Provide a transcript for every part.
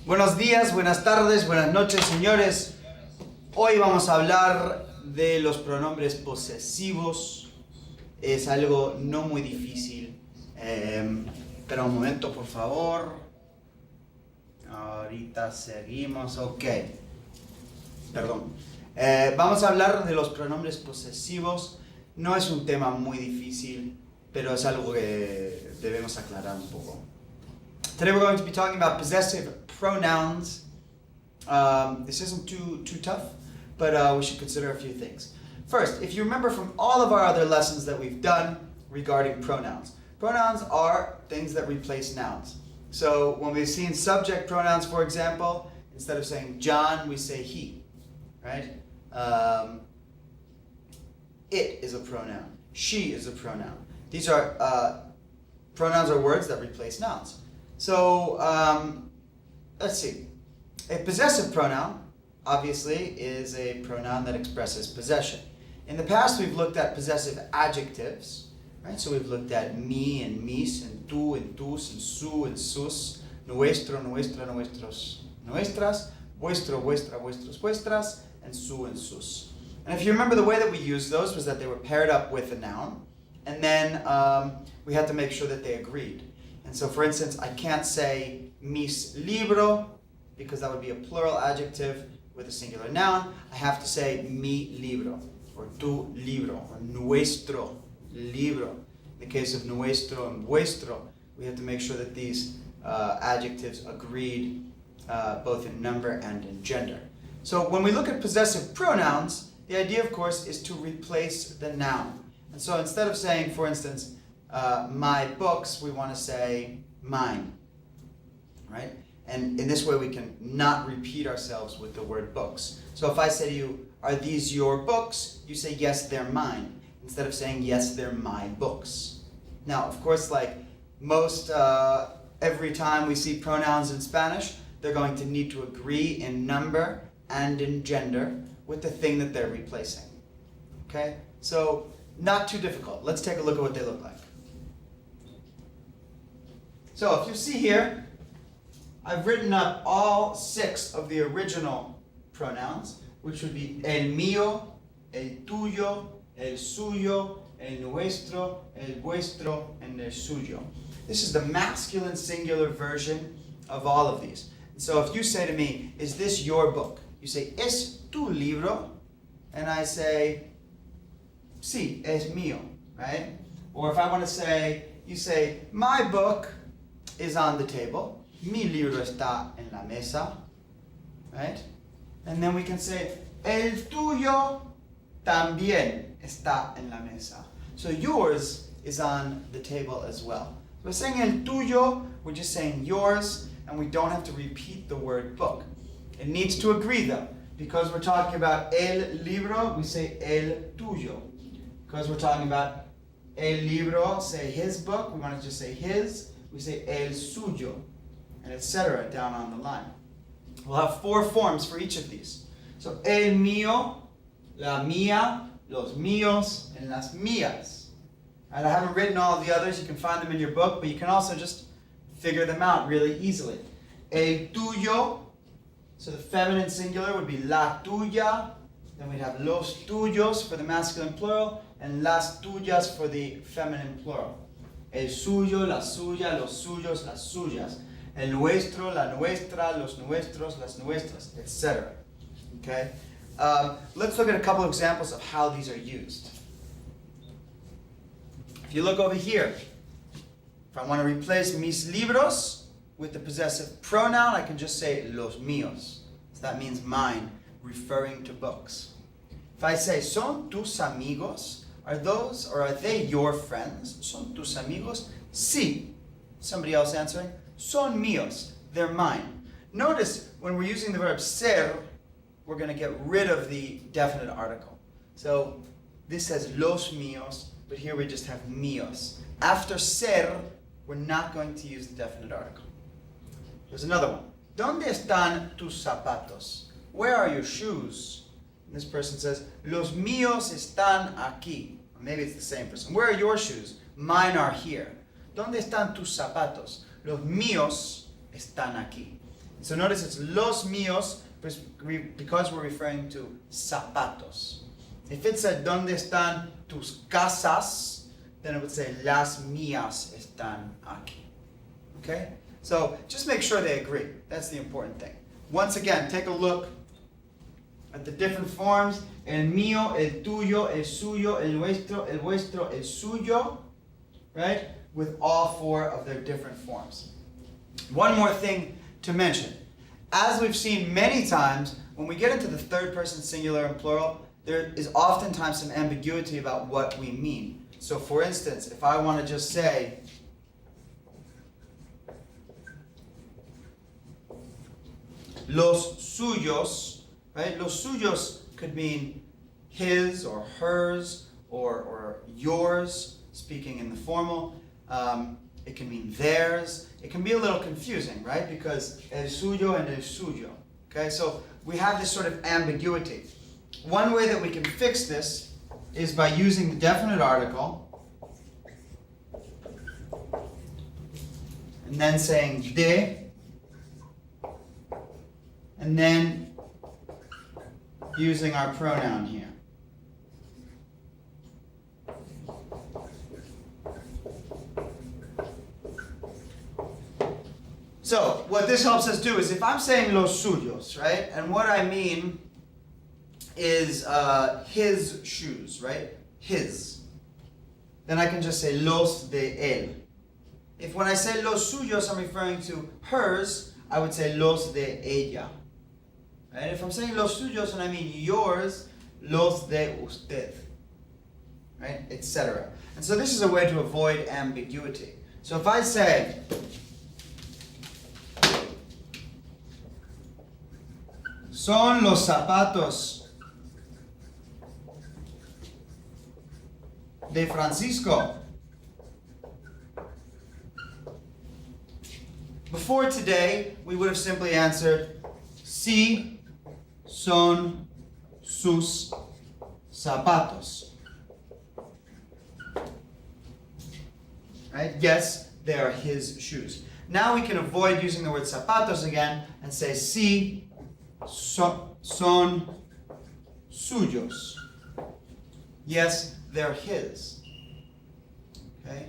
Buenos días, buenas tardes, buenas noches, señores. Hoy vamos a hablar de los pronombres posesivos. Es algo no muy difícil. Espera un momento, por favor. Ahorita seguimos. Ok. Perdón. Vamos a hablar de los pronombres posesivos. No es un tema muy difícil, pero es algo que debemos aclarar un poco. Today we're going to be talking about possessive pronouns. This isn't too tough, but we should consider a few things. First, if you remember from all of our other lessons that we've done regarding pronouns, pronouns are things that replace nouns. So when we've seen subject pronouns, for example, instead of saying John, we say he, right? It is a pronoun. She is a pronoun. These are pronouns are words that replace nouns. So let's see. A possessive pronoun, obviously, is a pronoun that expresses possession. In the past, we've looked at possessive adjectives, right? So we've looked at me and mis and tú and tus and su and sus, nuestro, nuestra, nuestros, nuestras, vuestro, vuestra, vuestros, vuestras, and su and sus. And if you remember, the way that we used those was that they were paired up with a noun, and then we had to make sure that they agreed. And so, for instance, I can't say mis libro, because that would be a plural adjective with a singular noun. I have to say mi libro, or tu libro, or nuestro libro. In the case of nuestro and vuestro, we have to make sure that these adjectives agreed both in number and in gender. So when we look at possessive pronouns, the idea, of course, is to replace the noun. And so instead of saying, for instance, my books, we want to say mine, right? And in this way, we can not repeat ourselves with the word books. So if I say to you, are these your books? You say, yes, they're mine, instead of saying, yes, they're my books. Now, of course, like most, every time we see pronouns in Spanish, they're going to need to agree in number and in gender with the thing that they're replacing. Okay? So, not too difficult. Let's take a look at what they look like. So, if you see here, I've written up all 6 of the original pronouns, which would be el mío, el tuyo, el suyo, el nuestro, el vuestro, and el suyo. This is the masculine singular version of all of these. And so if you say to me, is this your book? You say, ¿es tu libro? And I say, sí, es mío, right? Or if I want to say, you say, my book is on the table. Mi libro está en la mesa, right? And then we can say, el tuyo también está en la mesa. So yours is on the table as well. So we're saying el tuyo, we're just saying yours, and we don't have to repeat the word book. It needs to agree though. Because we're talking about el libro, we say el tuyo. Because we're talking about el libro, say his book, we want to just say his, we say el suyo, and etc. down on the line. We'll have 4 forms for each of these. So el mío, la mía, los míos, and las mías. And I haven't written all of the others, you can find them in your book, but you can also just figure them out really easily. El tuyo, so the feminine singular would be la tuya, then we'd have los tuyos for the masculine plural, and las tuyas for the feminine plural. El suyo, la suya, los suyos, las suyas. El nuestro, la nuestra, los nuestros, las nuestras, etc. Okay? Let's look at a couple of examples of how these are used. If you look over here, if I want to replace mis libros with the possessive pronoun, I can just say los míos. So that means mine, referring to books. If I say son tus amigos, are those or are they your friends? Son tus amigos? Sí. Somebody else answering? Son míos. They're mine. Notice when we're using the verb ser, we're going to get rid of the definite article. So this says los míos, but here we just have míos. After ser, we're not going to use the definite article. There's another one. ¿Dónde están tus zapatos? Where are your shoes? And this person says, los míos están aquí. Or maybe it's the same person. Where are your shoes? Mine are here. ¿Dónde están tus zapatos? Los míos están aquí. So notice it's los míos because we're referring to zapatos. If it said ¿Dónde están tus casas?, then it would say las mías están aquí. Okay? So just make sure they agree. That's the important thing. Once again, take a look at the different forms. El mío, el tuyo, el suyo, el vuestro, el suyo. Right? With all four of their different forms. One more thing to mention. As we've seen many times, when we get into the third person singular and plural, there is oftentimes some ambiguity about what we mean. So for instance, if I want to just say, los suyos, right? Los suyos could mean his or hers or yours, speaking in the formal. It can mean theirs. It can be a little confusing, right? Because el suyo and el suyo. Okay, so we have this sort of ambiguity. One way that we can fix this is by using the definite article and then saying de, and then using our pronoun here. So what this helps us do is if I'm saying los suyos, right, and what I mean is his shoes, right, his, then I can just say los de él. If when I say los suyos I'm referring to hers, I would say los de ella. Right? If I'm saying los suyos and I mean yours, los de usted, right, etc. And so this is a way to avoid ambiguity. So if I say, son los zapatos de Francisco. Before today, we would have simply answered, sí son sus zapatos. Right? Yes, they are his shoes. Now we can avoid using the word zapatos again and say, sí son suyos. Yes, they're his. Okay?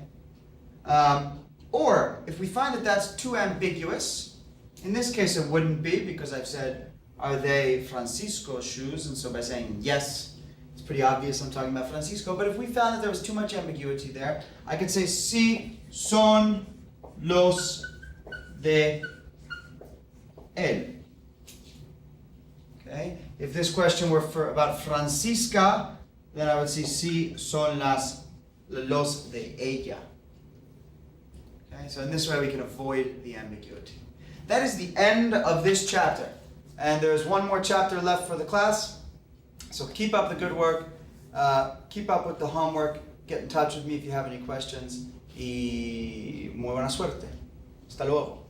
Or if we find that that's too ambiguous, in this case it wouldn't be because I've said, are they Francisco's shoes? And so by saying yes, it's pretty obvious I'm talking about Francisco. But if we found that there was too much ambiguity there, I could say, sí son los de él. Okay? If this question were about Francisca, then I would say sí son los de ella. Okay? So in this way we can avoid the ambiguity. That is the end of this chapter. And there's one more chapter left for the class. So keep up the good work. Keep up with the homework. Get in touch with me if you have any questions. Y muy buena suerte. Hasta luego.